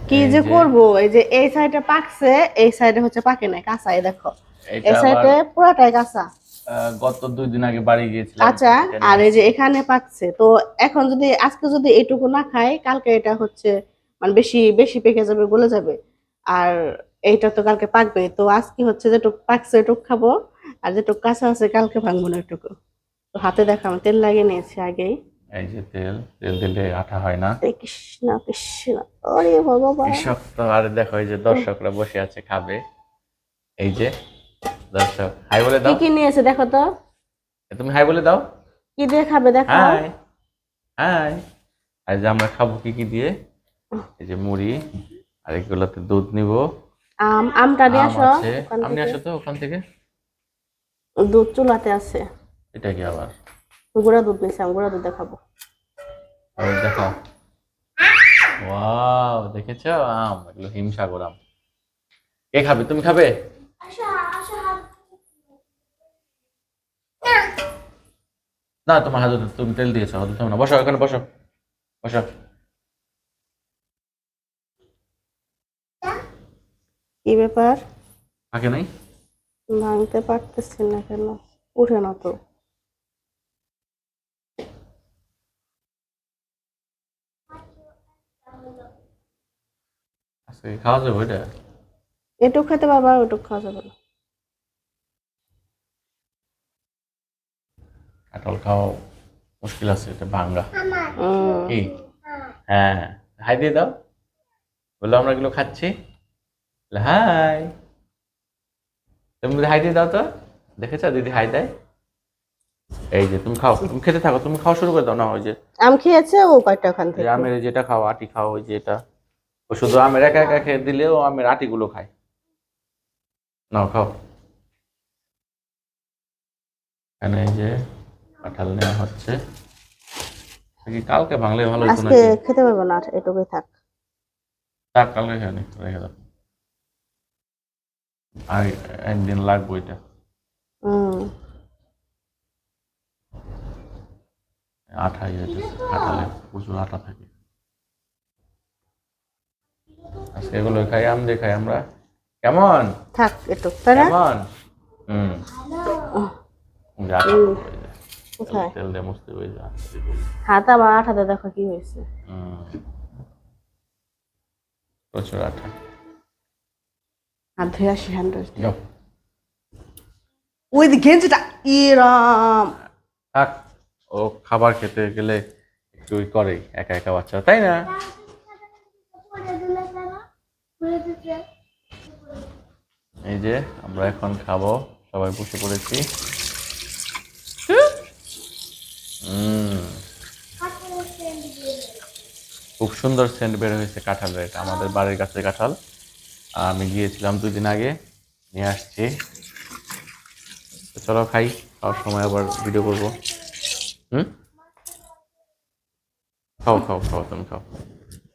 কি এই যে যে করব, এই যে এই সাইডে পাকছে, এই সাইডে হচ্ছে পাকে নাই, কাঁচা। এই দেখো এটা এই আবার সাইডে পুরাটাই কাঁচা গত 2 দিন আগে বাড়ি গিয়েছিলাম, কাঁচা। এটা নিয়ে আর এই যে আসছি। এখানে পাকছে, তো এখন যদি আজকে যদি এটুকু না খাই, কালকে এটা হচ্ছে মানে বেশি বেশি পেকে যাবে, গলে যাবে। আর এইটা তো কালকে পাকবে, তো আজকে হচ্ছে যেটুকু পাকছে এটুকু খাবো, আর যেটুকু কাঁচা আছে কালকে ভাঙবো না এটুকু। তো হাতে দেখা আমি তেল লাগিয়ে নিয়েছি আগেই। এই যে তেল, তেল দিলে আঠা হয় না। হরে কৃষ্ণ কৃষ্ণ, ওরে ভগবান। কৃষক তো, আর দেখো এই যে দর্শকরা বসে আছে খাবে। এই যে দর্শক, হাই বলে কি দাও। কি নিয়েছে দেখো তো, তুমি হাই বলে দাও। কি দিয়ে খাবে দেখাও। High, high. আর যে আমরা খাবো কি কি দিয়ে, এই যে মুড়ি, আর এগুলোতে দুধ নিব। আমটা নিয়ে আম আসো আছে, ওখান আম নিয়ে থেকে। আসো তো ওখান থেকে। দুধ চুলাতে আছে। এটা কি আবার? গুঁড়া দুধ নিয়েছি, আমি গুঁড়া দুধ দেখাবো। ওই দেখাও। ওয়াও, দেখেছো আম, এগুলো হিমসাগর আম। কে খাবে, তুমি খাবে? না, তোমার হাতে তুমি তেল দিয়েছো, হাতে তুমি না, বসো এখানে, বসো, বসো। কি ব্যাপার? থাকে নাই। ভাঙতে পারতেছি না কেন? উঠে না তো। আজকে খাওয়া যাবে এটা? এটুক খেতে পারবা, ওটুক খাওয়া যাবে না। কাঁঠাল খাওয়া মুশকিল আছে, এটা ভাঙ্গা। উম, কি? হ্যাঁ, হাই দিয়ে দাও, বললো আমরা এগুলো খাচ্ছি। হাই, তুমি হাই দিয়ে দাও তো। দেখেছো দিদি হাই দেয়। এই যে তুমি খাও, তুমি খেতে থাকো, তুমি খাওয়া শুরু করে দাও না। ওই যে আম খেয়েছে ও কয়টা ওখান এই যে থেকে। আমের যেটা খাও, আটি খাও, ওই যে এটা। ও শুধু আমের একা একা খেয়ে দিলেও আমের আটিগুলো খায়। নাও খাও। এখানে এই যে কাঁঠাল নেওয়া হচ্ছে। কি কালকে ভাঙলে ভালো হতো আজকে নাকি? খেতে পারবো না, এটুকুই থাক। থাক, কালকে খেয়ে নি, রেখে দাও। আর একদিন লাগবে এটা। হুম। আঠা হয়ে যেতেছে, কাঁঠালে প্রচুর আঠা থাকে। আজকে এগুলো খাই, আম দিয়ে খাই আমরা। কেমন? থাক এটুক, তাই না? কেমন? হুম। উহ, যে আঠা উম, হয়ে যায়, তেল কোথায় তেল দিয়ে মুছতে হয়ে যায়। হাত, আবার আঠাতে দেখো কি হয়েছে। হুম, প্রচুর আঠা। হাত ধুয়ে আসি, হ্যান্ড ওয়াশ দিয়ে। যাও। ওই গেঞ্জিটা, ইরাম। থাক, ও খাবার খেতে গেলে একটু করে একা একা বাচ্চা, তাই না? এই যে আমরা এখন খাবো, সবাই বসে পড়েছি। হুম, খুব সুন্দর সেন্ট বের হয়েছে কাঁঠালের, এটা আমাদের বাড়ির কাছে কাঁঠাল। আমি গিয়েছিলাম 2 দিন আগে, নিয়ে আসছি। তো চলো খাই, খাওয়ার সময় আবার ভিডিও করবো। হুম, খাও খাও খাও, তুমি খাও।